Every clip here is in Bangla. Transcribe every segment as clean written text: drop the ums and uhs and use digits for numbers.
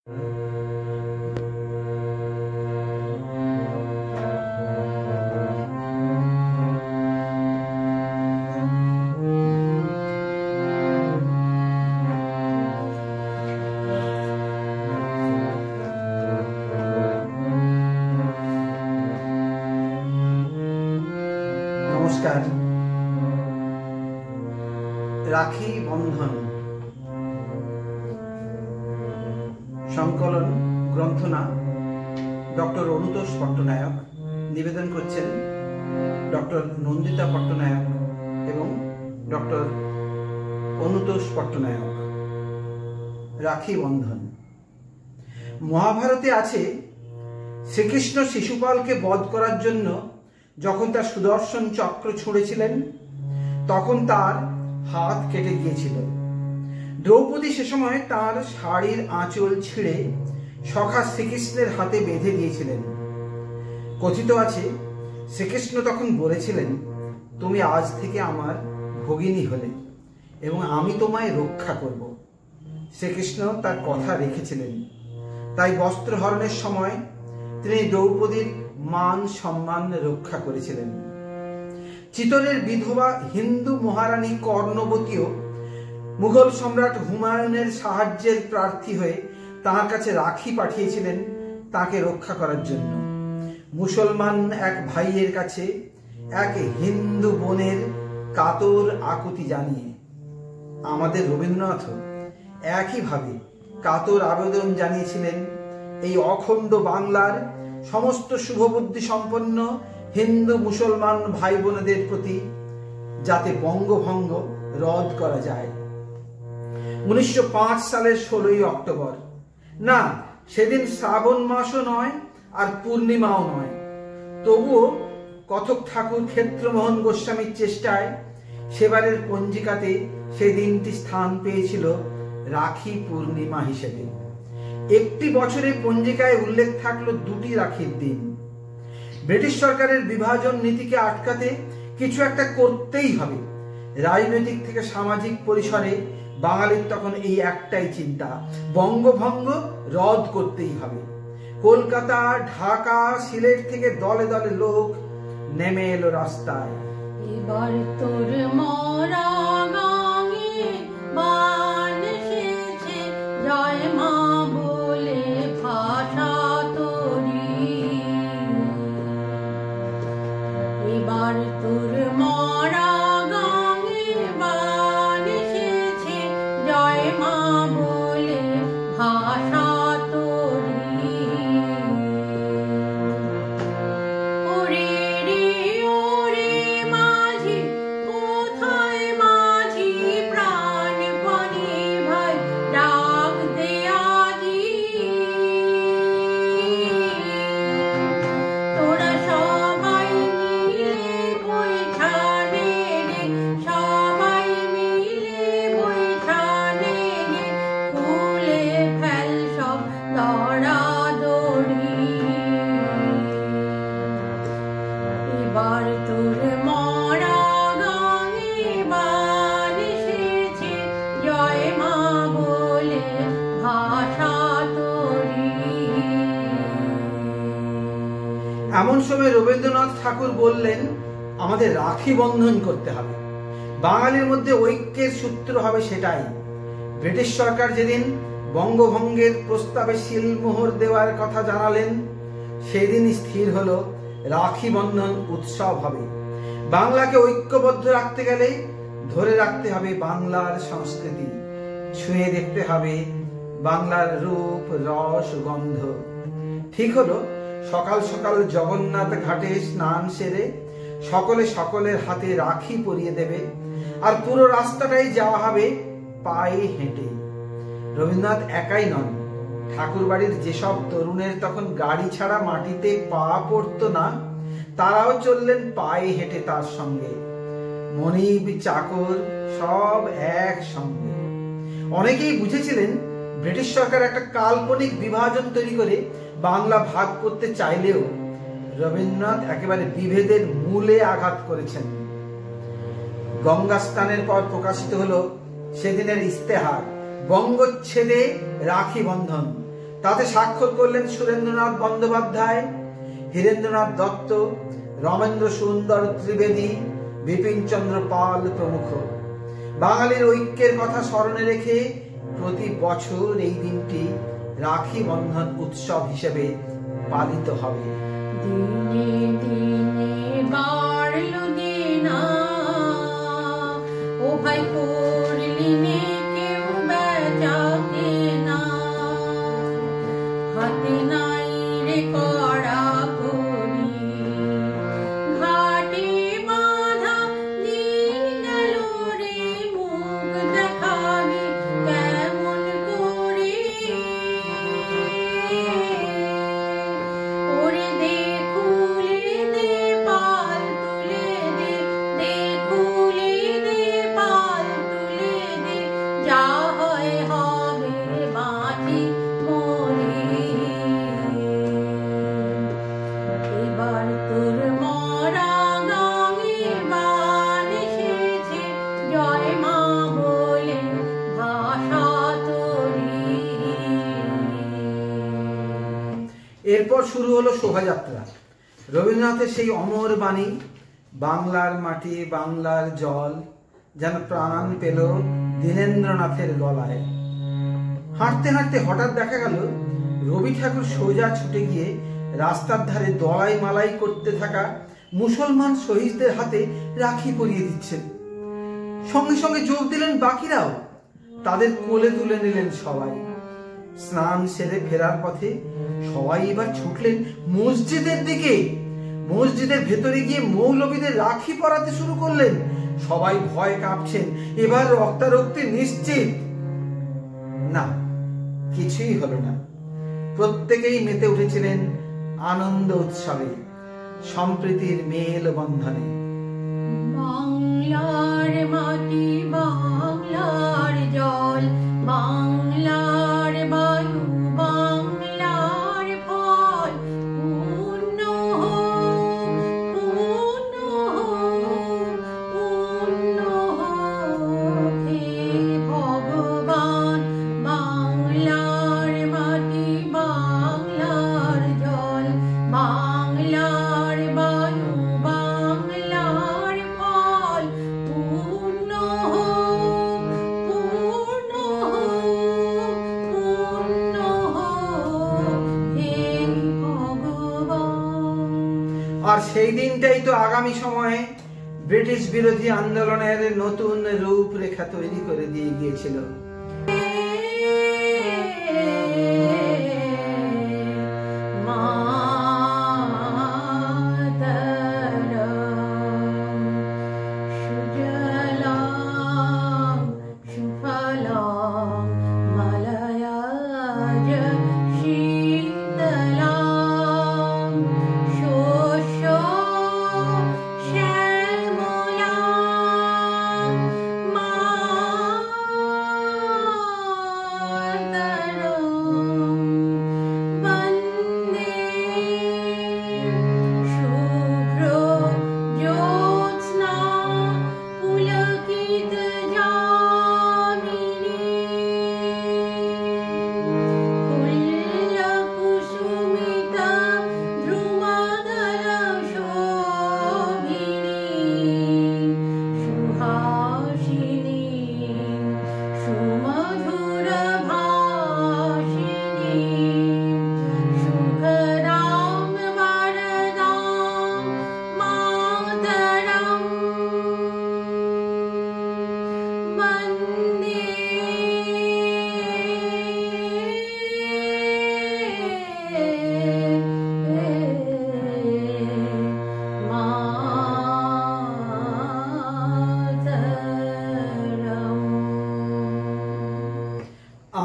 নমস্কার। রাখি বন্ধন সংকলন গ্রন্থনা ডক্টর অনুতোষ পট্টনায়ক, নিবেদন করছেন ডক্টর নন্দিতা পট্টনায়ক এবং ডক্টর অনুতোষ পট্টনায়ক। রাখি বন্ধন। মহাভারতে আছে, শ্রীকৃষ্ণ শিশুপালকে বধ করার জন্য যখন তার সুদর্শন চক্র ছুঁড়েছিলেন তখন তার হাত কেটে গিয়েছিল। দ্রৌপদী সে সময় তার শাড়ির আঁচল ছিঁড়ে সখা শ্রীকৃষ্ণের হাতে বেঁধে দিয়েছিলেন। কথিত আছে, শ্রীকৃষ্ণ তখন বলেছিলেন, তুমি আজ থেকে আমার ভগিনী হলে এবং আমি তোমায় রক্ষা করব। শ্রীকৃষ্ণ তার কথা রেখেছিলেন। তাই বস্ত্রহরণের সময় তিনি দ্রৌপদীর মান সম্মান রক্ষা করেছিলেন। চিতরের বিধবা হিন্দু মহারানী কর্ণবতীও মুঘল সম্রাট হুমায়ুনের সাহায্যের প্রার্থী হয়ে তাঁর কাছে রাখি পাঠিয়েছিলেন তাকে রক্ষা করার জন্য। মুসলমান এক ভাইয়ের কাছে এক হিন্দু বোনের কাতর আকুতি জানিয়ে আমাদের রবীন্দ্রনাথও একইভাবে কাতর আবেদন জানিয়েছিলেন এই অখণ্ড বাংলার সমস্ত শুভবুদ্ধি সম্পন্ন হিন্দু মুসলমান ভাই বোনেদের প্রতি, যাতে বঙ্গভঙ্গ রদ করা যায়। 1905 সালের 16ই অক্টোবর, না সেদিন শ্রাবণ মাসও নয় আর পূর্ণিমাও নয়, তবুও কথক ঠাকুর ক্ষেত্রমোহন গোস্বামীর চেষ্টায় সেবারের পঞ্জিকাতে সেই দিনটি স্থান পেয়েছিল রাখি পূর্ণিমা হিসেবে। একটি বছরে পঞ্জিকায় উল্লেখ থাকলো দুটি রাখির দিন। ব্রিটিশ সরকারের বিভাজন নীতিকে আটকাতে কিছু একটা করতেই হবে। রাজনৈতিক থেকে সামাজিক পরিসরে বাঙালির তখন এই একটাই চিন্তা, বঙ্গভঙ্গ রদ করতেই হবে। কলকাতা, ঢাকা, সিলেট থেকে দলে দলে লোক নেমে এলো রাস্তায়। এবার তোর মরা গাঙে বান এসেছে, জয় মা বলে ভাষা তোরি। এবার তোর মরা গাঙে বান এসেছে, জয় মা বলে ভাষা তোরি। ওরে রে ওরে মাঝি, কোথায় মাঝি প্রাণপণে ভাই, ডাক দে আজি। তোরা সবাই মিলে বৈঠানে রে, সবাই মিলে বৈঠানে রে, খুলে ফেল সব দড়াদড়ি। এবার তোর মরা গাঙে বান এসেছে, জয় মা বলে ভাষা তোরি। এমন সময় রবীন্দ্রনাথ ঠাকুর বললেন, আমাদের রাখি বন্ধন করতে হবে, বাঙালির মধ্যে ঐক্যের সূত্র হবে সেটাই। ব্রিটিশ সরকার যেদিন বঙ্গভঙ্গের প্রস্তাবে সিলমোহর দেওয়ার কথা জানালেন, সেদিন স্থির হলো রাখি বন্ধন উৎসব হবে। বাংলাকে ঐক্যবদ্ধ রাখতে গেলে ধরে রাখতে হবে বাংলার সংস্কৃতি, ছুঁয়ে দেখতে হবে বাংলার রূপ, রস, গন্ধ। ঠিক হলো, সকাল সকাল জগন্নাথ ঘাটে স্নান সেরে সকলে সকলের হাতে রাখি পরিয়ে দেবে, আর পুরো রাস্তাটাই যাওয়া হবে পায়ে হেঁটে। রবীন্দ্রনাথ একাই নন, ঠাকুর বাড়ির যেসব তরুণের তখন গাড়ি ছাড়া মাটিতে পা পড়তো না, তারাও চললেন পায়ে হেঁটে তার সঙ্গে। মনিব, চাকর সব একসঙ্গে। অনেকেই বুঝেছিলেন ব্রিটিশ সরকার একটা কাল্পনিক বিভাজন তৈরি করে বাংলা ভাগ করতে চাইলেও রবীন্দ্রনাথ একেবারে বিভেদের মূলে আঘাত করেছেন। গঙ্গা স্নানের পর প্রকাশিত হলো সেদিনের ইস্তেহার, বঙ্গচ্ছেদে রাখি বন্ধন। তাতে স্বাক্ষর করলেন সুরেন্দ্রনাথ বন্দ্যোপাধ্যায়, হীরেন্দ্রনাথ দত্ত, রমেন্দ্র সুন্দর ত্রিবেদী, বিপিনচন্দ্র পাল প্রমুখ। বাঙালির ঐক্যের কথা স্মরণে রেখে প্রতি বছর এই দিনটি রাখি বন্ধন উৎসব হিসেবে পালিত হবে। দিনে দিনে বাড়ল দিনা, ও ভাই করলি নে কেউ বেচা কেনা, হাতে নাই রে কড়া করি, ঘাটে বাঁধা দিন গেল রে, মুখ দেখাবি কেমন করে, ওরে দে খুলে দে পাল তুলে দে, দে খুলে দে পাল তুলে দে, যা হয় হবে বাঁচি মরে। এবার তোর মরা গাঙে বান এসেছে, জয় মা বলে ভাষা তোরি। এরপর শুরু হলো শোভাযাত্রা। রবীন্দ্রনাথের সেই অমর বাণী, বাংলার মাটি বাংলার জল, যেন প্রাণ পেল দীনেন্দ্রনাথের গলায়। হাঁটতে হাঁটতে হঠাৎ দেখা গেল রবি ঠাকুর সোজা ছুটে গিয়ে রাস্তার ধারে দলাই মালাই করতে থাকা মুসলমান শহীদদের হাতে রাখি পরিয়ে দিচ্ছেন। সঙ্গে সঙ্গে যোগ দিলেন বাকিরাও, তাদের কোলে তুলে নিলেন সবাই। স্নান সেরে ফেরার পথে সবাই এবার ছুটলেন মসজিদের দিকে। মসজিদের ভেতরে গিয়ে মৌলবীদের রাখি পরাতে শুরু করলেন। সবাই ভয় কাঁপছেন, এবার রক্তারক্তি নিশ্চিত। না, কিছুই হলো না। প্রত্যেকেই মেতে উঠেছিলেন আনন্দ উৎসবে, সম্প্রীতির মেল বন্ধনে। বাংলার মাটি বাংলার জল, বাংলার বায়ু বাংলার ফল, পূর্ণ হোক পূর্ণ হোক পূর্ণ হোক হে ভগবান। বাংলার মাটি বাংলার জল, বাংলার বায়ু বাংলার ফল, পূর্ণ হোক পূর্ণ হোক পূর্ণ হোক হে ভগবান। আর সেই দিনটাই তো আগামী সময়ে ব্রিটিশ বিরোধী আন্দোলনের নতুন রূপরেখা তৈরি করে দিয়ে গিয়েছিল।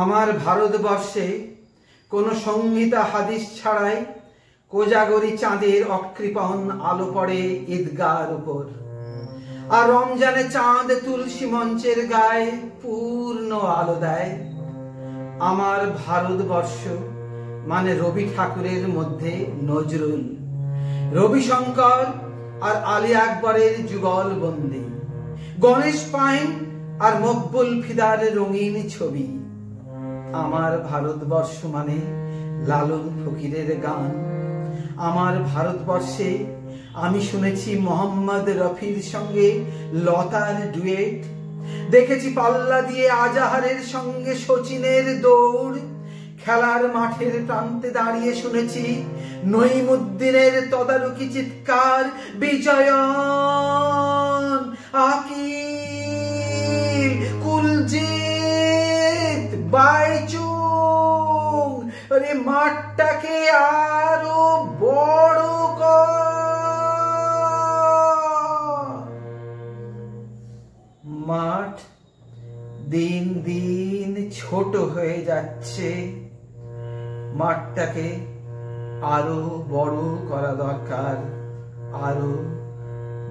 আমার ভারতবর্ষে কোনো সংহিতা হাদিস ছাড়াই কোজাগরি চাঁদের অকৃপণ আলো পড়ে ঈদগার উপর, আর রমজানে চাঁদ তুলসী মঞ্চের গায়ে পূর্ণ আলো দেয়। আমার ভারতবর্ষ মানে রবি ঠাকুরের মধ্যে নজরুল, রবিশঙ্কর আর আলী আকবরের যুগল বন্দি, গণেশ পাইন আর মকবুল ফিদার রঙিন ছবি। আমার ভারতবর্ষ মানে লালন ফকিরের গান। আমার ভারতবর্ষে আমি শুনেছি মোহাম্মদ রফির সঙ্গে লতার ডুয়েট, দেখেছি পাল্লা দিয়ে আজাহারের সঙ্গে শচীনের দৌড়, খেলার মাঠের প্রান্তে দাঁড়িয়ে শুনেছি নঈমুদ্দিনের তদারকি চিৎকার, বিজয়ন, আকিল, কুলজিৎ, বাইচুং। আরে মাঠটাকে আরো বড় কর। মাঠ দিন দিন ছোট হয়ে যাচ্ছে, মাঠটাকে আরো বড় করা দরকার, আরো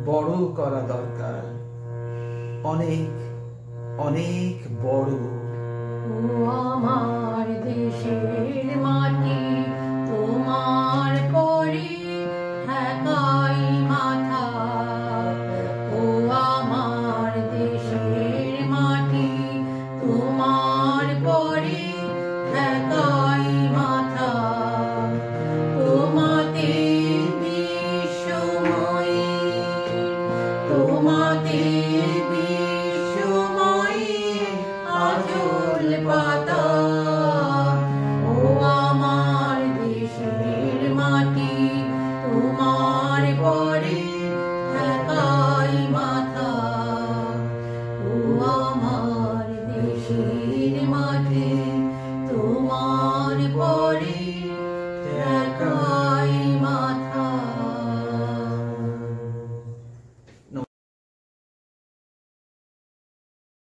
বড় করা দরকার, অনেক অনেক বড়। ও আমার দেশের মাটি, তোমার পরে ঠেকাই মাথা। ও আমার দেশের মাটি, তোমার পরে ঠেকাই মাথা। তোমাতে বিশ্বময়ী, তোমাতে বিশ্বময়ী আঁচল পাতা। ও আমার দেশের মাটি, তোমার পরে ঠেকাই মাথা। ও আমার দেশের মাটি।